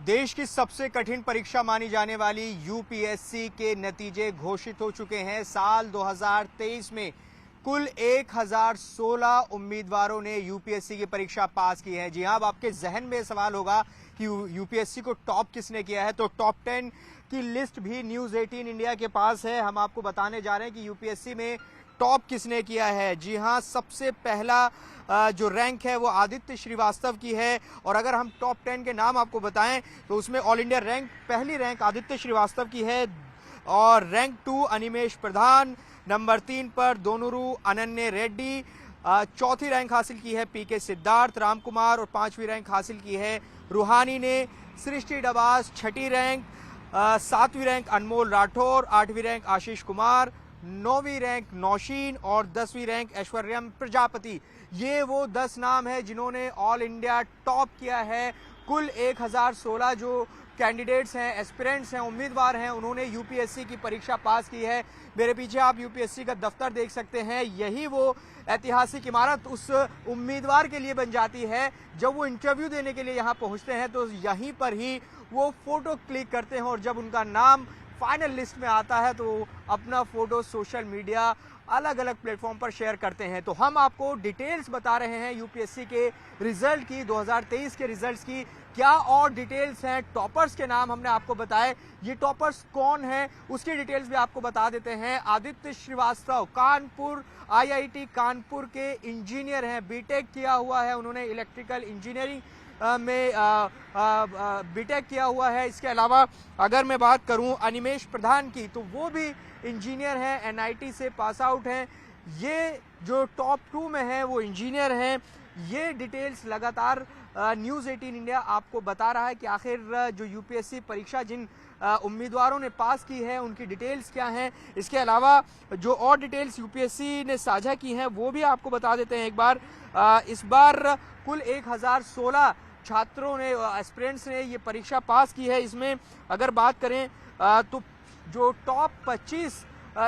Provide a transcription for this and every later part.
देश की सबसे कठिन परीक्षा मानी जाने वाली यूपीएससी के नतीजे घोषित हो चुके हैं। साल 2023 में कुल 1016 उम्मीदवारों ने यूपीएससी की परीक्षा पास की है। जी हां, अब आपके जहन में सवाल होगा कि यूपीएससी को टॉप किसने किया है, तो टॉप 10 की लिस्ट भी न्यूज 18 इंडिया के पास है। हम आपको बताने जा रहे हैं कि यूपीएससी में टॉप किसने किया है। जी हां, सबसे पहला जो रैंक है वो आदित्य श्रीवास्तव की है। और अगर हम टॉप 10 के नाम आपको बताएं तो उसमें ऑल इंडिया रैंक पहली रैंक आदित्य श्रीवास्तव की है और रैंक 2 अनिमेश प्रधान, नंबर 3 पर दोनुरु अनन्य रेड्डी, चौथी रैंक हासिल की है पीके सिद्धार्थ राम कुमार और 5वीं रैंक हासिल की है रूहानी ने। सृष्टि डबास 6ठी रैंक, 7वीं रैंक अनमोल राठौर, 8वीं रैंक आशीष कुमार, 9वीं रैंक नौशीन और 10वीं रैंक ऐश्वर्यम प्रजापति। ये वो 10 नाम है जिन्होंने ऑल इंडिया टॉप किया है। कुल 1016 जो कैंडिडेट्स हैं, एस्पिरेंट्स हैं, उम्मीदवार हैं, उन्होंने यूपीएससी की परीक्षा पास की है। मेरे पीछे आप यूपीएससी का दफ्तर देख सकते हैं। यही वो ऐतिहासिक इमारत उस उम्मीदवार के लिए बन जाती है जब वो इंटरव्यू देने के लिए यहाँ पहुँचते हैं, तो यहीं पर ही वो फोटो क्लिक करते हैं और जब उनका नाम फाइनल लिस्ट में आता है तो अपना फोटो सोशल मीडिया अलग अलग प्लेटफॉर्म पर शेयर करते हैं। तो हम आपको डिटेल्स बता रहे हैं यूपीएससी के रिजल्ट की, 2023 के रिजल्ट्स की। क्या और डिटेल्स हैं, टॉपर्स के नाम हमने आपको बताए, ये टॉपर्स कौन हैं उसकी डिटेल्स भी आपको बता देते हैं। आदित्य श्रीवास्तव कानपुर आईआईटी कानपुर के इंजीनियर हैं, बीटेक किया हुआ है उन्होंने, इलेक्ट्रिकल इंजीनियरिंग में बीटेक किया हुआ है। इसके अलावा अगर मैं बात करूं अनिमेश प्रधान की, तो वो भी इंजीनियर हैं, एनआईटी से पास आउट हैं। ये जो टॉप 2 में है वो इंजीनियर हैं। ये डिटेल्स लगातार न्यूज़ 18 इंडिया आपको बता रहा है कि आखिर जो यूपीएससी परीक्षा जिन उम्मीदवारों ने पास की है उनकी डिटेल्स क्या हैं। इसके अलावा जो और डिटेल्स यूपीएससी ने साझा की हैं वो भी आपको बता देते हैं एक बार। इस बार कुल 1016 छात्रों ने, एस्पिरेंट्स ने ये परीक्षा पास की है। इसमें अगर बात करें तो जो टॉप 25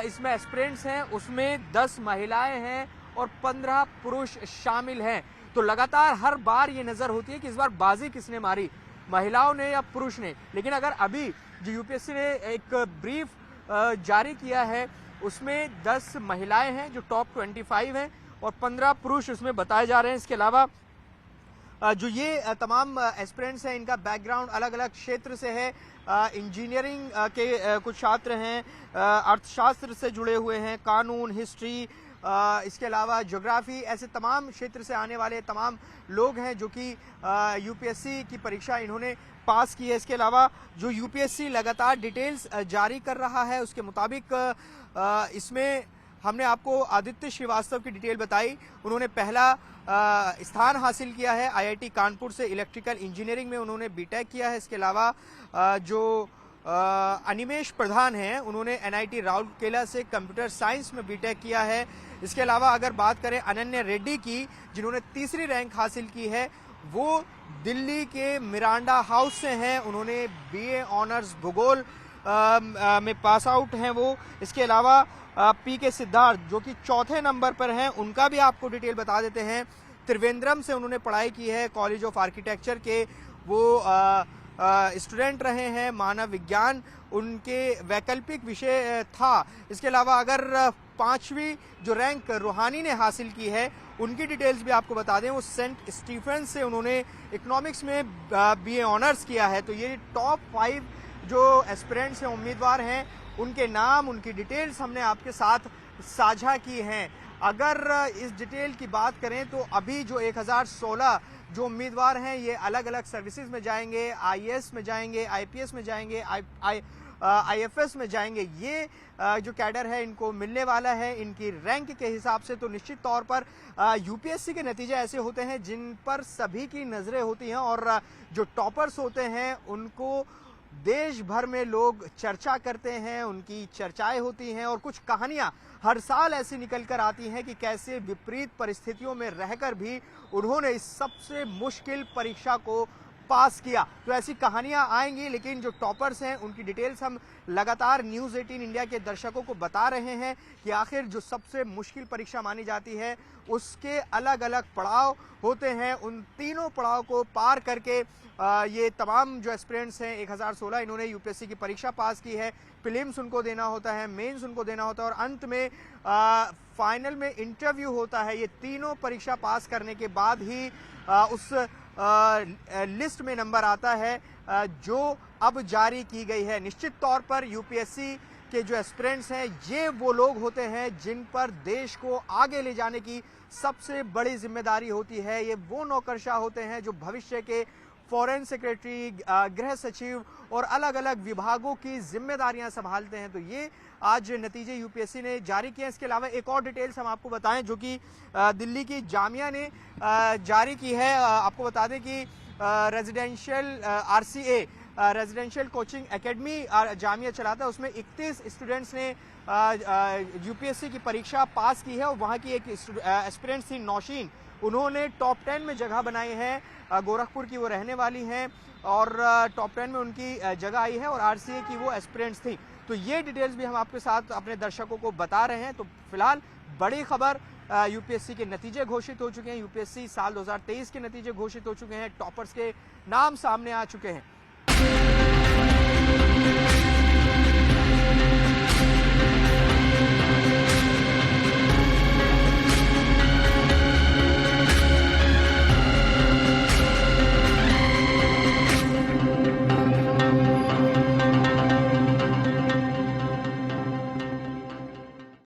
इसमें एस्पिरेंट्स हैं उसमें 10 महिलाएं हैं और 15 पुरुष शामिल हैं। तो लगातार हर बार ये नजर होती है कि इस बार बाजी किसने मारी, महिलाओं ने या पुरुष ने। लेकिन अगर अभी जो यूपीएससी ने एक ब्रीफ जारी किया है उसमें 10 महिलाएं हैं जो टॉप 25 हैं और 15 पुरुष उसमें बताए जा रहे हैं। इसके अलावा जो ये तमाम एस्पिरेंट्स हैं इनका बैकग्राउंड अलग अलग क्षेत्र से है। इंजीनियरिंग के कुछ छात्र हैं, अर्थशास्त्र से जुड़े हुए हैं, कानून, हिस्ट्री, इसके अलावा ज्योग्राफी, ऐसे तमाम क्षेत्र से आने वाले तमाम लोग हैं जो कि यूपीएससी की परीक्षा इन्होंने पास की है। इसके अलावा जो यूपीएससी लगातार डिटेल्स जारी कर रहा है उसके मुताबिक इसमें हमने आपको आदित्य श्रीवास्तव की डिटेल बताई। उन्होंने पहला स्थान हासिल किया है आईआईटी कानपुर से, इलेक्ट्रिकल इंजीनियरिंग में उन्होंने बीटेक किया है। इसके अलावा जो अनिमेश प्रधान हैं उन्होंने एनआईटी राउरकेला से कंप्यूटर साइंस में बीटेक किया है। इसके अलावा अगर बात करें अनन्य रेड्डी की, जिन्होंने तीसरी रैंक हासिल की है, वो दिल्ली के मिरांडा हाउस से हैं, उन्होंने बीए ऑनर्स भूगोल में पास आउट हैं वो। इसके अलावा पीके सिद्धार्थ जो कि चौथे नंबर पर हैं, उनका भी आपको डिटेल बता देते हैं। त्रिवेंद्रम से उन्होंने पढ़ाई की है, कॉलेज ऑफ आर्किटेक्चर के वो स्टूडेंट रहे हैं, मानव विज्ञान उनके वैकल्पिक विषय था। इसके अलावा अगर 5वीं जो रैंक रूहानी ने हासिल की है उनकी डिटेल्स भी आपको बता दें, वो सेंट स्टीफेंस से उन्होंने इकोनॉमिक्स में बीए ऑनर्स किया है। तो ये टॉप 5 जो एस्पिरेंट्स हैं, उम्मीदवार हैं, उनके नाम, उनकी डिटेल्स हमने आपके साथ साझा की हैं। अगर इस डिटेल की बात करें तो अभी जो 1016 जो उम्मीदवार हैं ये अलग अलग सर्विसेज में जाएंगे, आईएएस में जाएंगे, आईपीएस में जाएंगे, आईएफएस में जाएंगे। ये जो कैडर है इनको मिलने वाला है इनकी रैंक के हिसाब से। तो निश्चित तौर पर यूपीएससी के नतीजे ऐसे होते हैं जिन पर सभी की नजरें होती हैं और जो टॉपर्स होते हैं उनको देश भर में लोग चर्चा करते हैं, उनकी चर्चाएं होती हैं और कुछ कहानियां हर साल ऐसी निकल कर आती हैं कि कैसे विपरीत परिस्थितियों में रहकर भी उन्होंने इस सबसे मुश्किल परीक्षा को पास किया। तो ऐसी कहानियां आएंगी, लेकिन जो टॉपर्स हैं उनकी डिटेल्स हम लगातार न्यूज़ 18 इंडिया के दर्शकों को बता रहे हैं कि आखिर जो सबसे मुश्किल परीक्षा मानी जाती है उसके अलग अलग पड़ाव होते हैं। उन तीनों पड़ाव को पार करके ये तमाम जो एस्पिरेंट्स हैं 1016 इन्होंने यूपीएससी की परीक्षा पास की है। प्रीलिम्स उनको देना होता है, मेंस उनको देना होता है और अंत में फाइनल में इंटरव्यू होता है। ये तीनों परीक्षा पास करने के बाद ही उस लिस्ट में नंबर आता है जो अब जारी की गई है। निश्चित तौर पर यूपीएससी के जो एस्पिरेंट्स हैं ये वो लोग होते हैं जिन पर देश को आगे ले जाने की सबसे बड़ी जिम्मेदारी होती है। ये वो नौकरशाह होते हैं जो भविष्य के फॉरेन सेक्रेटरी, गृह सचिव और अलग अलग विभागों की जिम्मेदारियां संभालते हैं। तो ये आज नतीजे यूपीएससी ने जारी किए हैं। इसके अलावा एक और डिटेल्स हम आपको बताएं जो कि दिल्ली की जामिया ने जारी की है। आपको बता दें कि residential RCA residential coaching academy Jamia चलाता है, उसमें 31 स्टूडेंट्स ने यूपीएससी की परीक्षा पास की है और वहाँ की एक एस्पिरेंट थी नौशीन, उन्होंने टॉप 10 में जगह बनाई है। गोरखपुर की वो रहने वाली हैं और टॉप 10 में उनकी जगह आई है और आरसीए की वो एस्पिरेंट्स थी। तो ये डिटेल्स भी हम आपके साथ अपने दर्शकों को बता रहे हैं। तो फिलहाल बड़ी खबर, यूपीएससी के नतीजे घोषित हो चुके हैं। यूपीएससी साल 2023 के नतीजे घोषित हो चुके हैं। टॉपर्स के नाम सामने आ चुके हैं।